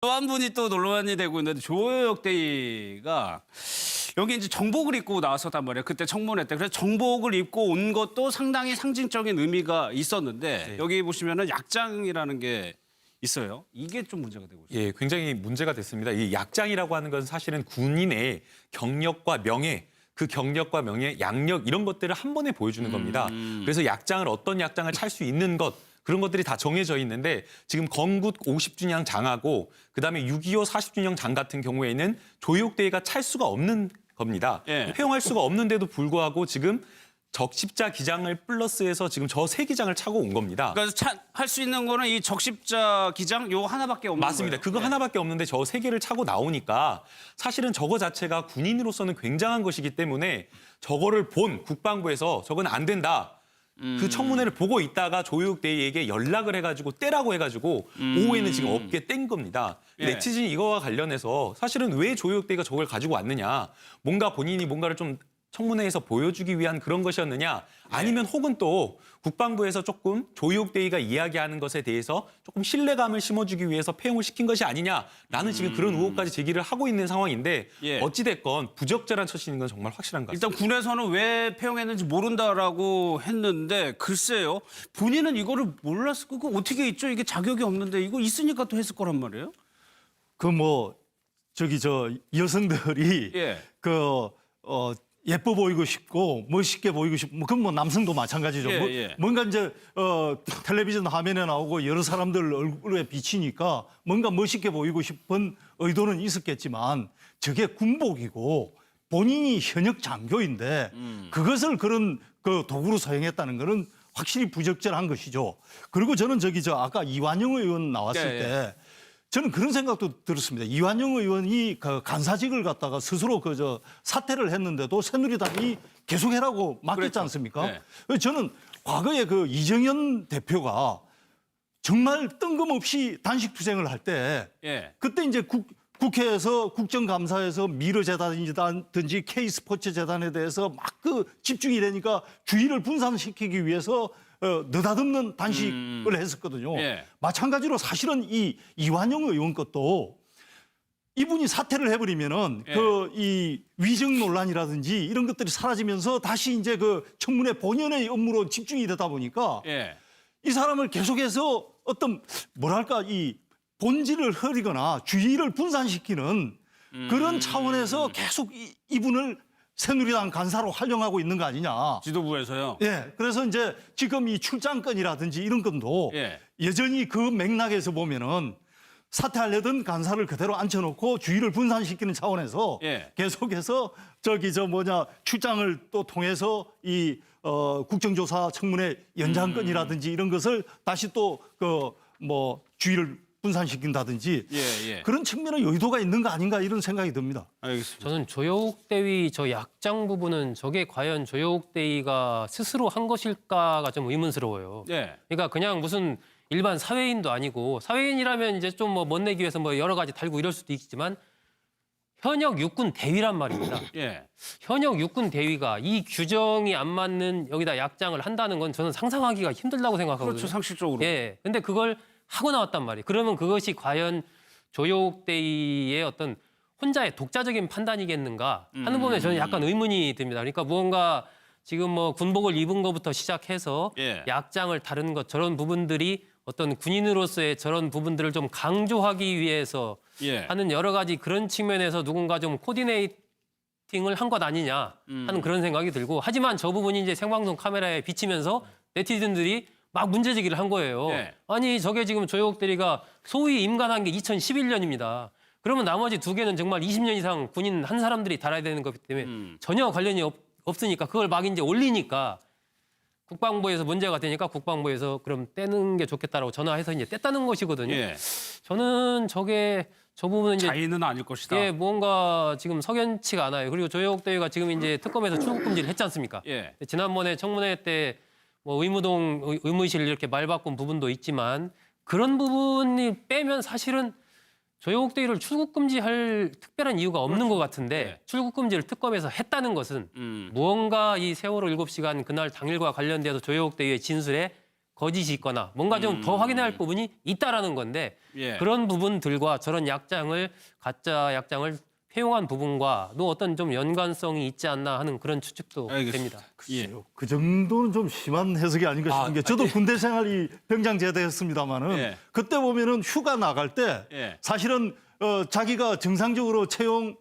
또 한 분이 또 논란이 되고 있는데 조혁 대위가 여기 이제 정복을 입고 나왔었단 말이에요. 그때 청문회 때. 그래서 정복을 입고 온 것도 상당히 상징적인 의미가 있었는데 네. 여기 보시면은 약장이라는 게 있어요. 이게 좀 문제가 되고 있어요. 예, 굉장히 문제가 됐습니다. 이 약장이라고 하는 건 사실은 군인의 경력과 명예, 그 경력과 명예, 양력 이런 것들을 한 번에 보여주는 겁니다. 그래서 약장을 어떤 약장을 찰 수 있는 것 그런 것들이 다 정해져 있는데 지금 건국 50주년 장하고 그다음에 6.25 40주년 장 같은 경우에는 조혁대위가 찰 수가 없는 겁니다. 예. 회용할 수가 없는데도 불구하고 지금 적십자 기장을 플러스해서 지금 저 세 기장을 차고 온 겁니다. 그러니까 할 수 있는 거는 이 적십자 기장 요 하나밖에 없는 맞습니다. 거예요. 그거 예. 하나밖에 없는데 저 세 개를 차고 나오니까 사실은 저거 자체가 군인으로서는 굉장한 것이기 때문에 저거를 본 국방부에서 저건 안 된다. 그 청문회를 보고 있다가 조혁대위에게 연락을 해가지고 떼라고 해가지고 오후에는 지금 업계 뗀 겁니다. 예. 네티즌이 이거와 관련해서 사실은 왜 조혁대위가 저걸 가지고 왔느냐. 뭔가 본인이 뭔가를 좀 청문회에서 보여주기 위한 그런 것이었느냐 아니면 혹은 또 국방부에서 조금 조혁대위가 이야기하는 것에 대해서 조금 신뢰감을 심어주기 위해서 폐용을 시킨 것이 아니냐라는 지금 그런 의혹까지 제기를 하고 있는 상황인데 예. 어찌됐건 부적절한 처신인 건 정말 확실한 것 같습니다. 일단 군에서는 왜 폐용했는지 모른다라고 했는데 글쎄요. 본인은 이거를 몰랐을 거고 어떻게 있죠? 이게 자격이 없는데 이거 있으니까 또 했을 거란 말이에요. 그 뭐 저기 저 여성들이 예. 예뻐 보이고 싶고 멋있게 보이고 싶고 뭐 그건 뭐 남성도 마찬가지죠. 예, 뭐, 예. 뭔가 이제 텔레비전 화면에 나오고 여러 사람들 얼굴에 비치니까 뭔가 멋있게 보이고 싶은 의도는 있었겠지만 저게 군복이고 본인이 현역 장교인데 그것을 그런 그 도구로 사용했다는 거는 확실히 부적절한 것이죠. 그리고 저는 저기 저 아까 이완영 의원 나왔을 예, 예. 때 저는 그런 생각도 들었습니다. 이완영 의원이 그 간사직을 갖다가 스스로 그 저 사퇴를 했는데도 새누리당이 계속해라고 맡겼지 그랬죠. 않습니까? 네. 그래서 저는 과거에 그 이정현 대표가 정말 뜬금없이 단식 투쟁을 할 때 예. 그때 이제 국회에서 국정감사에서 미르재단이든지 K스포츠재단에 대해서 막 그 집중이 되니까 주의를 분산시키기 위해서 느닷없는 단식을 했었거든요. 예. 마찬가지로 사실은 이 이완영 의원 것도 이분이 사퇴를 해버리면은 예. 그 이 위증 논란이라든지 이런 것들이 사라지면서 다시 이제 그 청문회 본연의 업무로 집중이 되다 보니까 예. 이 사람을 계속해서 어떤 뭐랄까 이 본질을 흐리거나 주의를 분산시키는 그런 차원에서 계속 이분을 새누리당 간사로 활용하고 있는 거 아니냐. 지도부에서요. 예, 그래서 이제 지금 이 출장권이라든지 이런 건도 예. 여전히 그 맥락에서 보면은 사퇴하려던 간사를 그대로 앉혀놓고 주의를 분산시키는 차원에서 예. 계속해서 저기 저 뭐냐 출장을 또 통해서 이 국정조사 청문회 연장권이라든지 이런 것을 다시 또 그 뭐 주의를 분산시킨다든지 예, 예. 그런 측면의 여의도가 있는 거 아닌가 이런 생각이 듭니다. 알겠습니다. 저는 조혁대위 저 약장 부분은 저게 과연 조혁대위가 스스로 한 것일까가 좀 의문스러워요. 예. 그러니까 그냥 무슨 일반 사회인도 아니고 사회인이라면 이제 좀 뭐 멋내기 위해서 뭐 여러 가지 달고 이럴 수도 있지만 현역 육군 대위란 말입니다. 예. 현역 육군 대위가 이 규정이 안 맞는 여기다 약장을 한다는 건 저는 상상하기가 힘들다고 생각하거든요. 그렇죠. 상식적으로. 예. 근데 그걸 하고 나왔단 말이에요. 그러면 그것이 과연 조혁대위의 어떤 혼자의 독자적인 판단이겠는가 하는 부분에 저는 약간 의문이 듭니다. 그러니까 무언가 지금 뭐 군복을 입은 것부터 시작해서 예. 약장을 다루는 것 저런 부분들이 어떤 군인으로서의 저런 부분들을 좀 강조하기 위해서 예. 하는 여러 가지 그런 측면에서 누군가 좀 코디네이팅을 한 것 아니냐 하는 그런 생각이 들고 하지만 저 부분이 이제 생방송 카메라에 비치면서 네티즌들이 막 문제제기를 한 거예요. 예. 아니 저게 지금 조혁 대리가 소위 임관한 게 2011년입니다. 그러면 나머지 두 개는 정말 20년 이상 군인 한 사람들이 달아야 되는 거기 때문에 전혀 관련이 없으니까 그걸 막 이제 올리니까 국방부에서 문제가 되니까 국방부에서 그럼 떼는 게 좋겠다라고 전화해서 이제 뗐다는 것이거든요. 예. 저는 저게 저 부분은 이제 자의는 아닐 것이다. 예, 뭔가 지금 석연치가 않아요. 그리고 조혁 대위가 지금 이제 특검에서 출국 금지를 했지 않습니까? 예. 지난번에 청문회 때 뭐 의무동 의무실 이렇게 말 바꾼 부분도 있지만 그런 부분이 빼면 사실은 조혁 대위를 출국 금지할 특별한 이유가 없는 것 같은데 네. 출국 금지를 특검에서 했다는 것은 무언가 이 세월호 7시간 그날 당일과 관련돼서 조혁 대위의 진술에 거짓이 있거나 뭔가 좀 더 확인해야 할 부분이 있다라는 건데 예. 그런 부분들과 저런 가짜 약장을 폐용한 부분과 또 어떤 좀 연관성이 있지 않나 하는 그런 추측도 알겠습니다. 됩니다. 예. 그 정도는 좀 심한 해석이 아닌가 싶은 게 저도 군대 생활이 병장 제대했습니다마는 예. 그때 보면은 휴가 나갈 때 예. 사실은 자기가 정상적으로 채용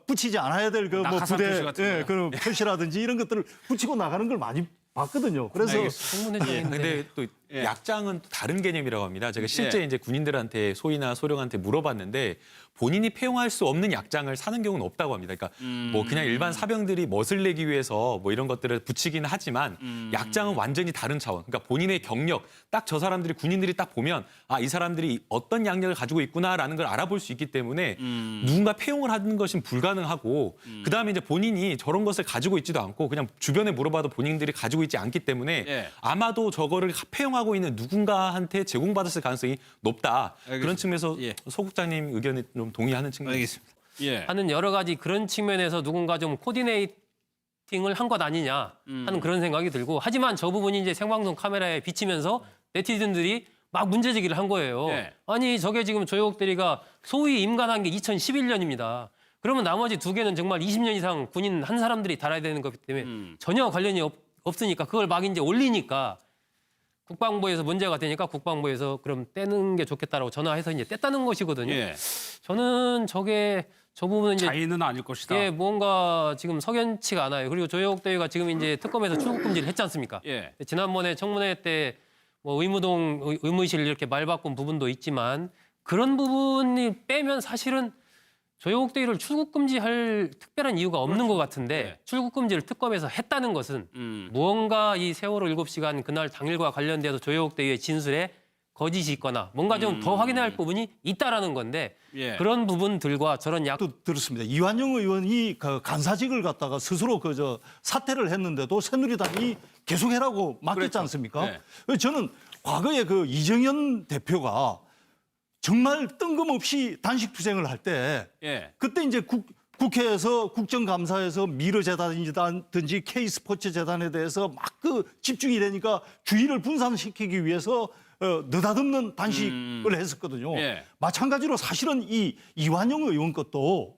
붙이지 않아야 될 그 뭐 낙하산 부대 표시 같은 거요? 그 표시라든지 이런 것들을 붙이고 나가는 걸 많이 봤거든요. 그래서 알겠습니다. 청문회장인데 근데 또 예. 약장은 또 다른 개념이라고 합니다. 제가 실제 예. 이제 군인들한테 소위나 소령한테 물어봤는데 본인이 폐용할 수 없는 약장을 사는 경우는 없다고 합니다. 그러니까 뭐 그냥 일반 사병들이 멋을 내기 위해서 뭐 이런 것들을 붙이긴 하지만 약장은 완전히 다른 차원. 그러니까 본인의 경력, 딱 저 사람들이 군인들이 딱 보면 아, 이 사람들이 어떤 양력을 가지고 있구나라는 걸 알아볼 수 있기 때문에 누군가 폐용을 하는 것은 불가능하고 그다음에 이제 본인이 저런 것을 가지고 있지도 않고 그냥 주변에 물어봐도 본인들이 가지고 있지 않기 때문에 예. 아마도 저거를 폐용하고 있는 누군가한테 제공받았을 가능성이 높다. 알겠습니다. 그런 측면에서 예. 소 국장님 의견에 좀 동의하는 측면이 알겠습니다. 예. 하는 여러 가지 그런 측면에서 누군가 좀 코디네이팅을 한 것 아니냐 하는 그런 생각이 들고 하지만 저 부분이 이제 생방송 카메라에 비치면서 네티즌들이 막 문제제기를 한 거예요. 네. 아니 저게 지금 조혁 대리가 소위 임관한 게 2011년입니다. 그러면 나머지 두 개는 정말 20년 이상 군인 한 사람들이 달아야 되는 거기 때문에 전혀 관련이 없으니까 그걸 막 이제 올리니까 국방부에서 문제가 되니까 국방부에서 그럼 떼는 게 좋겠다라고 전화해서 이제 뗐다는 것이거든요. 예. 저는 저 부분은 이제 자의는 아닐 것이다. 예, 뭔가 지금 석연치가 않아요. 그리고 조혁 대위가 지금 이제 특검에서 출국 금지를 했지 않습니까? 예. 지난번에 청문회 때 뭐 의무실 이렇게 말 바꾼 부분도 있지만 그런 부분이 빼면 사실은 조혁 대위를 출국 금지할 특별한 이유가 없는 것 같은데 네. 출국 금지를 특검에서 했다는 것은 무언가 이 세월호 7시간 그날 당일과 관련돼서 조혁 대위의 진술에 거짓이 있거나 뭔가 좀 더 확인해야 할 부분이 있다라는 건데 예. 그런 부분들과 저런 또 들었습니다. 이완영 의원이 그 간사직을 갖다가 스스로 사퇴를 했는데도 새누리당이 계속해라고 맡겼지 그랬죠. 않습니까? 네. 그래서 저는 과거에 그 이정현 대표가 정말 뜬금없이 단식 투쟁을 할 때 예. 그때 이제 국회에서 국정감사에서 미르재단이든지 K스포츠재단에 대해서 막 그 집중이 되니까 주의를 분산시키기 위해서 느닷없는 단식을 했었거든요. 예. 마찬가지로 사실은 이 이완영 의원 것도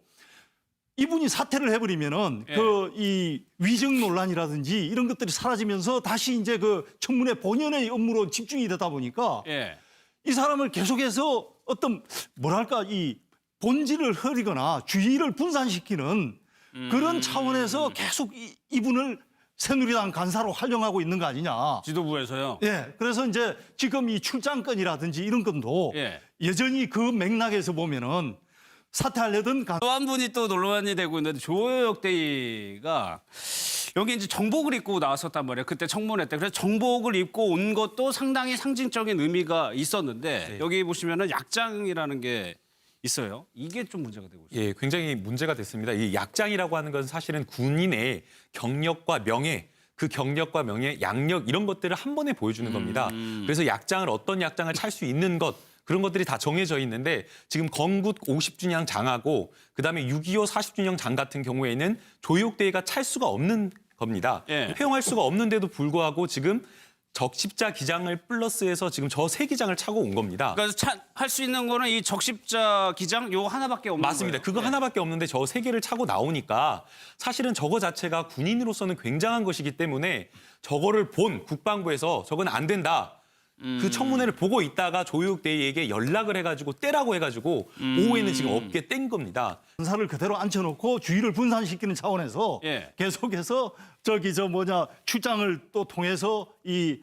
이분이 사퇴를 해버리면은 예. 이 위증 논란이라든지 이런 것들이 사라지면서 다시 이제 그 청문회 본연의 업무로 집중이 되다 보니까 예. 이 사람을 계속해서 어떤 뭐랄까 이 본질을 흐리거나 주의를 분산시키는 그런 차원에서 계속 이분을 새누리당 간사로 활용하고 있는 거 아니냐. 지도부에서요. 예, 그래서 이제 지금 이 출장권이라든지 이런 건도 예. 여전히 그 맥락에서 보면은 사퇴하려던 또 한 분이 또 논란이 되고 있는데 조혁 대위가 여기 이제 정복을 입고 나왔었단 말이에요. 그때 청문회 때. 그래서 정복을 입고 온 것도 상당히 상징적인 의미가 있었는데 여기 보시면은 약장이라는 게 있어요. 이게 좀 문제가 되고 있어요. 예, 굉장히 문제가 됐습니다. 이 약장이라고 하는 건 사실은 군인의 경력과 명예, 그 경력과 명예, 양력 이런 것들을 한 번에 보여주는 겁니다. 그래서 약장을 어떤 약장을 찰 수 있는 것 그런 것들이 다 정해져 있는데 지금 건국 50주년 장하고 그다음에 6.25 40주년 장 같은 경우에는 조혁대위가 찰 수가 없는 겁니다. 예. 폐용할 수가 없는데도 불구하고 지금 적십자 기장을 플러스해서 지금 저 세 기장을 차고 온 겁니다. 그래서 할 수 있는 거는 이 적십자 기장 요 하나밖에 없는 맞습니다. 거예요. 그거 예. 하나밖에 없는데 저 세 개를 차고 나오니까 사실은 저거 자체가 군인으로서는 굉장한 것이기 때문에 저거를 본 국방부에서 저건 안 된다. 그 청문회를 보고 있다가 조혁대위에게 연락을 해가지고 떼라고 해가지고 오후에는 지금 업계 뗀 겁니다. 간사를 그대로 앉혀놓고 주의를 분산시키는 차원에서 예. 계속해서 출장을 또 통해서 이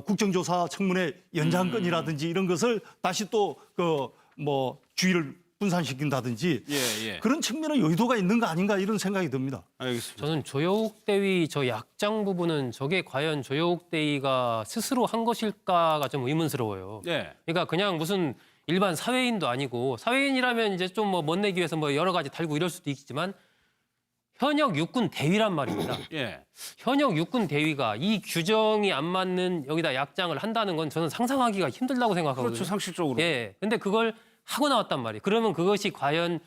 국정조사 청문회 연장권이라든지 이런 것을 다시 또 주의를 분산시킨다든지 예, 예. 그런 측면의 여의도가 있는 거 아닌가 이런 생각이 듭니다. 알겠습니다. 저는 조혁 대위 저 약장 부분은 저게 과연 조혁 대위가 스스로 한 것일까가 좀 의문스러워요. 예. 그러니까 그냥 무슨 일반 사회인도 아니고 사회인이라면 이제 좀 멋내기 위해서 여러 가지 달고 이럴 수도 있지만 현역 육군 대위란 말입니다. 예. 현역 육군 대위가 이 규정이 안 맞는 여기다 약장을 한다는 건 저는 상상하기가 힘들다고 생각하거든요. 그렇죠. 상식적으로. 예. 근데 그걸 하고 나왔단 말이에요. 그러면 그것이 과연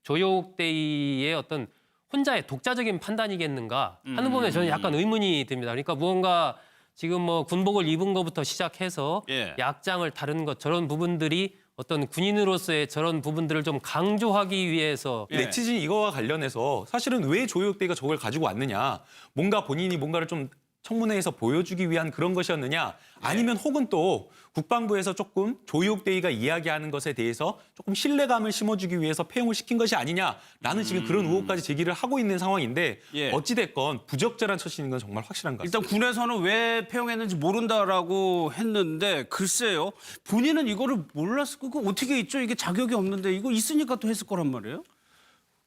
조혁 대위의 어떤 혼자의 독자적인 판단이겠는가 하는 부분에 저는 약간 의문이 듭니다. 그러니까 무언가 지금 뭐 군복을 입은 것부터 시작해서 예. 약장을 다른 것 저런 부분들이 어떤 군인으로서의 저런 부분들을 좀 강조하기 위해서 예. 네티즌이 이거와 관련해서 사실은 왜 조효역대가 저걸 가지고 왔느냐, 뭔가 본인이 뭔가를 좀 청문회에서 보여주기 위한 그런 것이었느냐, 아니면 혹은 또 국방부에서 조금 조효역대가 이야기하는 것에 대해서 조금 신뢰감을 심어주기 위해서 폐용을 시킨 것이 아니냐라는 지금 그런 의혹까지 제기를 하고 있는 상황인데 예. 어찌됐건 부적절한 처신인 건 정말 확실한 것 같습니다. 일단 군에서는 왜 폐용했는지 모른다라고 했는데 글쎄요. 본인은 이거를 몰랐을 거고 어떻게 있죠? 이게 자격이 없는데 이거 있으니까 또 했을 거란 말이에요.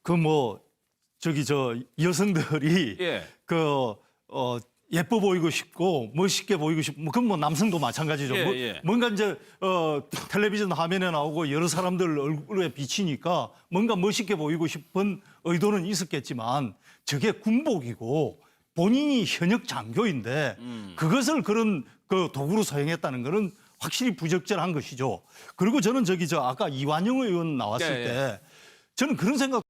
그 뭐 저기 저 여성들이 예. 예뻐 보이고 싶고 멋있게 보이고 싶고 그건 뭐 남성도 마찬가지죠. 예, 뭐, 예. 뭔가 이제 텔레비전 화면에 나오고 여러 사람들 얼굴에 비치니까 뭔가 멋있게 보이고 싶은 의도는 있었겠지만 저게 군복이고 본인이 현역 장교인데 그것을 그런 그 도구로 사용했다는 것은 확실히 부적절한 것이죠. 그리고 저는 저기 저 아까 이완영 의원 나왔을 예, 예. 때 저는 그런 생각.